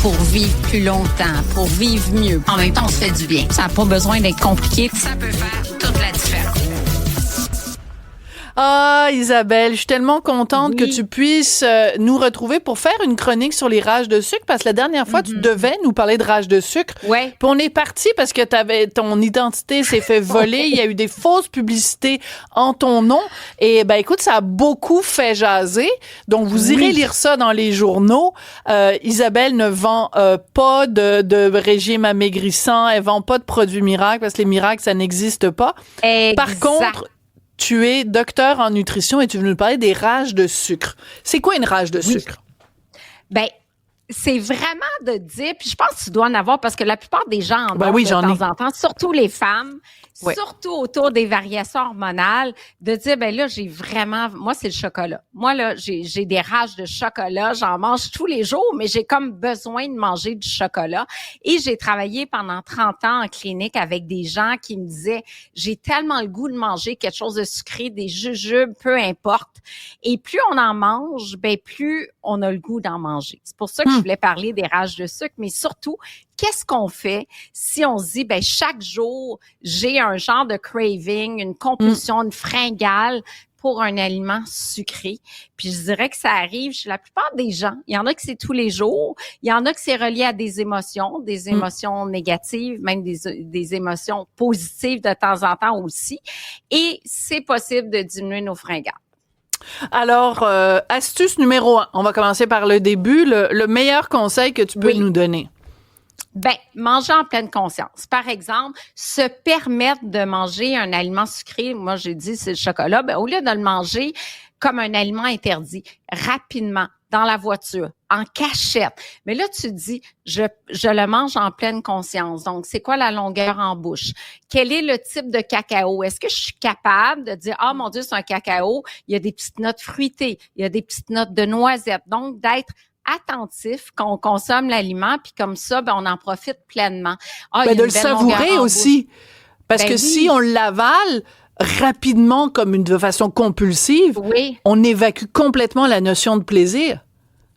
Pour vivre plus longtemps, pour vivre mieux. En même temps, on se fait du bien. Ça n'a pas besoin d'être compliqué. Ça peut faire toute la différence. Ah, Isabelle, je suis tellement contente que tu puisses nous retrouver pour faire une chronique sur les rages de sucre, parce que la dernière fois, tu devais nous parler de rages de sucre. Ouais. Puis on est parti parce que ton identité s'est fait voler. Il y a eu des fausses publicités en ton nom. Et ben écoute, ça a beaucoup fait jaser. Donc, vous irez lire ça dans les journaux. Isabelle ne vend pas de régime amaigrissant. Elle vend pas de produits miracles, parce que les miracles, ça n'existe pas. Exact. Par contre, tu es docteur en nutrition et tu veux nous parler des rages de sucre. C'est quoi une rage de sucre? Ben, c'est vraiment de dire, puis je pense que tu dois en avoir, parce que la plupart des gens en ont de temps en temps, surtout les femmes, surtout autour des variations hormonales, de dire, ben là, moi, c'est le chocolat. Moi, là, j'ai des rages de chocolat, j'en mange tous les jours, mais j'ai comme besoin de manger du chocolat. Et j'ai travaillé pendant 30 ans en clinique avec des gens qui me disaient, j'ai tellement le goût de manger quelque chose de sucré, des jujubes, peu importe. Et plus on en mange, ben plus on a le goût d'en manger. C'est pour ça que je voulais parler des rages de sucre, mais surtout, qu'est-ce qu'on fait si on se dit, ben chaque jour, j'ai un genre de craving, une compulsion, une fringale? pour un aliment sucré. Puis je dirais que ça arrive chez la plupart des gens. Il y en a que c'est tous les jours. Il y en a que c'est relié à des émotions négatives, même des émotions positives de temps en temps aussi. Et c'est possible de diminuer nos fringales. Alors, astuce numéro 1. On va commencer par le début. Le meilleur conseil que tu peux nous donner. Ben, manger en pleine conscience. Par exemple, se permettre de manger un aliment sucré. Moi, j'ai dit, c'est le chocolat. Ben, au lieu de le manger comme un aliment interdit, rapidement, dans la voiture, en cachette. Mais là, tu dis, je le mange en pleine conscience. Donc, c'est quoi la longueur en bouche? Quel est le type de cacao? Est-ce que je suis capable de dire, ah, mon Dieu, c'est un cacao. Il y a des petites notes fruitées. Il y a des petites notes de noisettes. Donc, d'être attentif quand on consomme l'aliment, puis comme ça, ben, on en profite pleinement. De le savourer aussi. Parce que si on l'avale rapidement, de façon compulsive, on évacue complètement la notion de plaisir.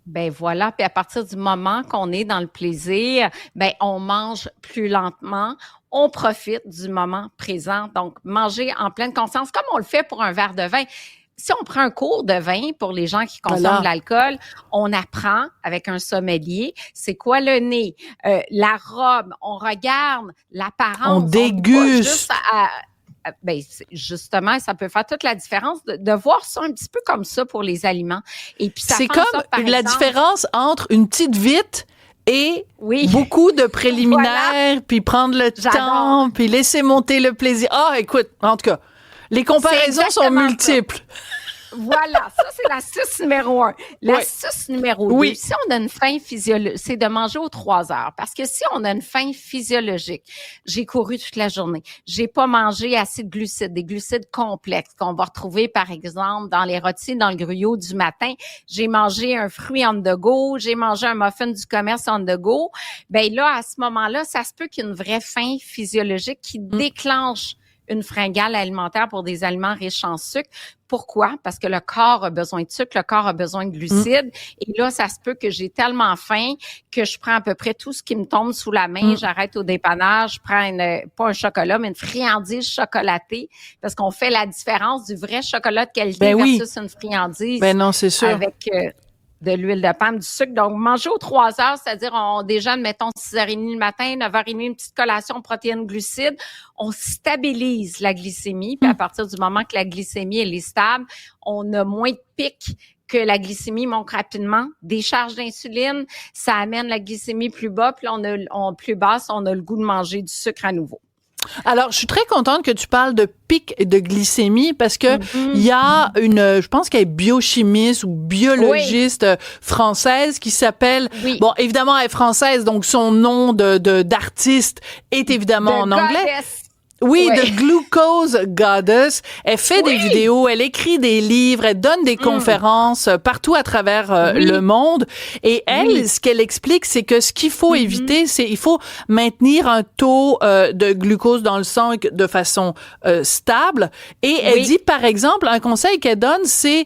Ben voilà, puis à partir du moment qu'on est dans le plaisir, ben on mange plus lentement, on profite du moment présent. Donc, manger en pleine conscience, comme on le fait pour un verre de vin. Si on prend un cours de vin pour les gens qui consomment de l'alcool, on apprend avec un sommelier, c'est quoi le nez, l'arôme, on regarde l'apparence. On déguste. Justement, ça peut faire toute la différence de voir ça un petit peu comme ça pour les aliments. Et puis ça c'est comme la différence entre une petite vite et beaucoup de préliminaires, puis prendre le temps, puis laisser monter le plaisir. Écoute, en tout cas, les comparaisons sont multiples. Voilà, ça c'est l'astuce numéro 1. L'astuce numéro 2, si on a une faim physiologique, c'est de manger aux 3 heures. Parce que si on a une faim physiologique, j'ai couru toute la journée, j'ai pas mangé assez de glucides, des glucides complexes qu'on va retrouver par exemple dans les rôtis, dans le gruyot du matin, j'ai mangé un fruit on the go, j'ai mangé un muffin du commerce on the go, ben là, à ce moment-là, ça se peut qu'il y ait une vraie faim physiologique qui déclenche une fringale alimentaire pour des aliments riches en sucre. Pourquoi? Parce que le corps a besoin de sucre, le corps a besoin de glucides. Et là, ça se peut que j'ai tellement faim que je prends à peu près tout ce qui me tombe sous la main. J'arrête au dépannage, je prends pas un chocolat, mais une friandise chocolatée. Parce qu'on fait la différence du vrai chocolat de qualité versus une friandise. Ben non, c'est sûr. Avec de l'huile de palme, du sucre. Donc, manger aux 3 heures, c'est-à-dire on déjeune, mettons, 6h30 le matin, 9h30, une petite collation protéines, glucides. On stabilise la glycémie. Puis à partir du moment que la glycémie elle est stable, on a moins de pics que la glycémie monte rapidement. Des charges d'insuline, ça amène la glycémie plus bas. Puis plus basse, on a le goût de manger du sucre à nouveau. Alors, je suis très contente que tu parles de pic de glycémie parce que il y a je pense qu'elle est biochimiste ou biologiste française qui s'appelle, bon, évidemment, elle est française, donc son nom d'artiste est évidemment en anglais. Oui, The Glucose Goddess. Elle fait des vidéos, elle écrit des livres, elle donne des conférences partout à travers le monde. Et elle, ce qu'elle explique, c'est que ce qu'il faut éviter, c'est il faut maintenir un taux de glucose dans le sang de façon stable. Et elle dit, par exemple, un conseil qu'elle donne, c'est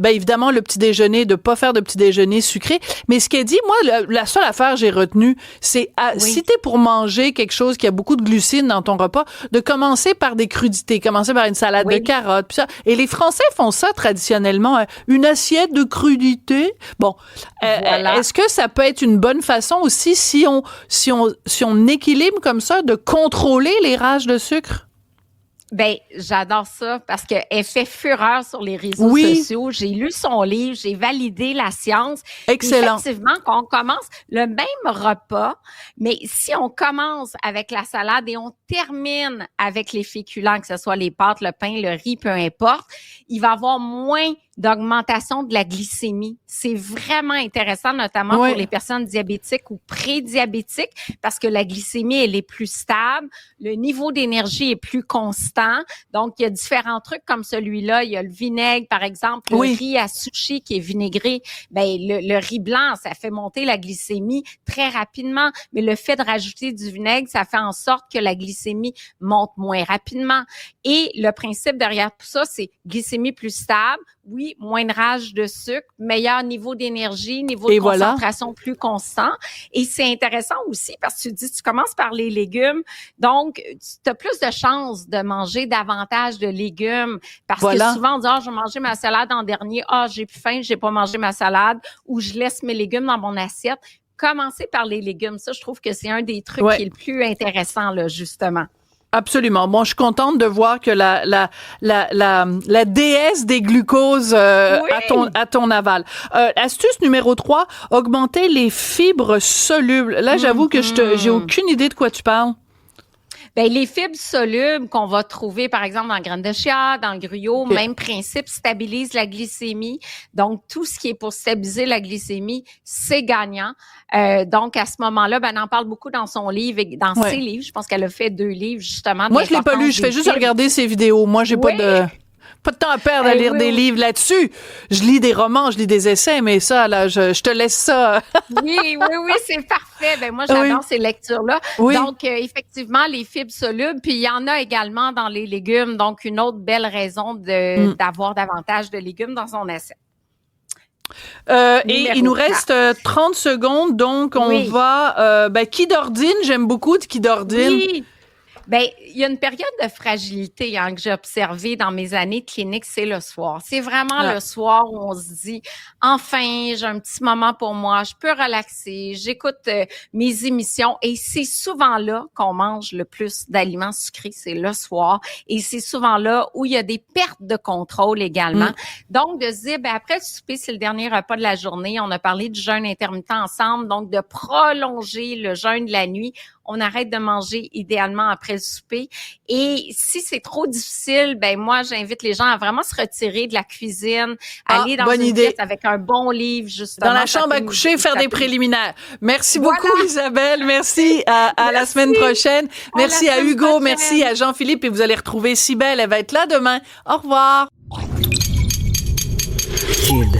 évidemment le petit déjeuner, de pas faire de petit déjeuner sucré. Mais ce qu'elle dit, moi, la seule affaire que j'ai retenue, c'est si t'es pour manger quelque chose qui a beaucoup de glucides dans ton repas, de commencer par des crudités, commencer par une salade de carottes, puis ça. Et les Français font ça traditionnellement, une assiette de crudités. Bon, est-ce que ça peut être une bonne façon aussi si on équilibre comme ça de contrôler les rages de sucre? Ben, j'adore ça parce qu'elle fait fureur sur les réseaux sociaux. J'ai lu son livre, j'ai validé la science. Excellent. Effectivement, qu'on commence le même repas, mais si on commence avec la salade et on termine avec les féculents, que ce soit les pâtes, le pain, le riz, peu importe, il va y avoir moins d'augmentation de la glycémie. C'est vraiment intéressant, notamment pour les personnes diabétiques ou prédiabétiques, parce que la glycémie, elle est plus stable, le niveau d'énergie est plus constant. Donc, il y a différents trucs comme celui-là. Il y a le vinaigre, par exemple, le riz à sushi qui est vinaigré. Ben, le riz blanc, ça fait monter la glycémie très rapidement. Mais le fait de rajouter du vinaigre, ça fait en sorte que la glycémie monte moins rapidement. Et le principe derrière tout ça, c'est glycémie plus stable, oui, moins de rage de sucre, meilleur niveau d'énergie, niveau de concentration plus constant. Et c'est intéressant aussi parce que tu commences par les légumes, donc tu as plus de chances de manger davantage de légumes parce que souvent on dit je vais manger ma salade en dernier, j'ai plus faim, j'ai pas mangé ma salade, ou je laisse mes légumes dans mon assiette. Commencer par les légumes, ça je trouve que c'est un des trucs qui est le plus intéressant là justement. Absolument. Bon, je suis contente de voir que la déesse des glucoses à ton aval. Astuce numéro 3, augmenter les fibres solubles. Là, j'avoue que j'ai aucune idée de quoi tu parles. Ben, les fibres solubles qu'on va trouver, par exemple, dans la graine de chia, dans le gruyot, même principe, stabilise la glycémie. Donc, tout ce qui est pour stabiliser la glycémie, c'est gagnant. Donc, à ce moment-là, ben, elle en parle beaucoup dans son livre, dans ses livres. Je pense qu'elle a fait 2 livres, justement. Moi, je l'ai pas lu. Je fais juste regarder ses vidéos. Moi, j'ai pas de temps à perdre à lire des livres là-dessus. Je lis des romans, je lis des essais, mais ça, là, je te laisse ça. oui, c'est parfait. Ben, moi, j'adore ces lectures-là. Oui. Donc, effectivement, les fibres solubles, puis il y en a également dans les légumes. Donc, une autre belle raison d'avoir davantage de légumes dans son assiette. Et il nous reste 30 secondes, donc on va... qui d'ordine? J'aime beaucoup qui d'ordine. Oui. Ben, il y a une période de fragilité que j'ai observée dans mes années cliniques, c'est le soir. C'est vraiment le soir où on se dit, enfin, j'ai un petit moment pour moi, je peux relaxer, j'écoute mes émissions, et c'est souvent là qu'on mange le plus d'aliments sucrés, c'est le soir, et c'est souvent là où il y a des pertes de contrôle également. Donc, de se dire, ben, après le souper, c'est le dernier repas de la journée, on a parlé du jeûne intermittent ensemble, donc de prolonger le jeûne de la nuit. On arrête de manger idéalement après le souper. Et si c'est trop difficile, ben moi, j'invite les gens à vraiment se retirer de la cuisine, aller dans une pièce avec un bon livre, justement. Dans la chambre à coucher, faire des préliminaires. Merci beaucoup, Isabelle. Merci. À la semaine prochaine. Merci à Hugo. Merci à Jean-Philippe. Et vous allez retrouver Cybèle. Elle va être là demain. Au revoir. Cube.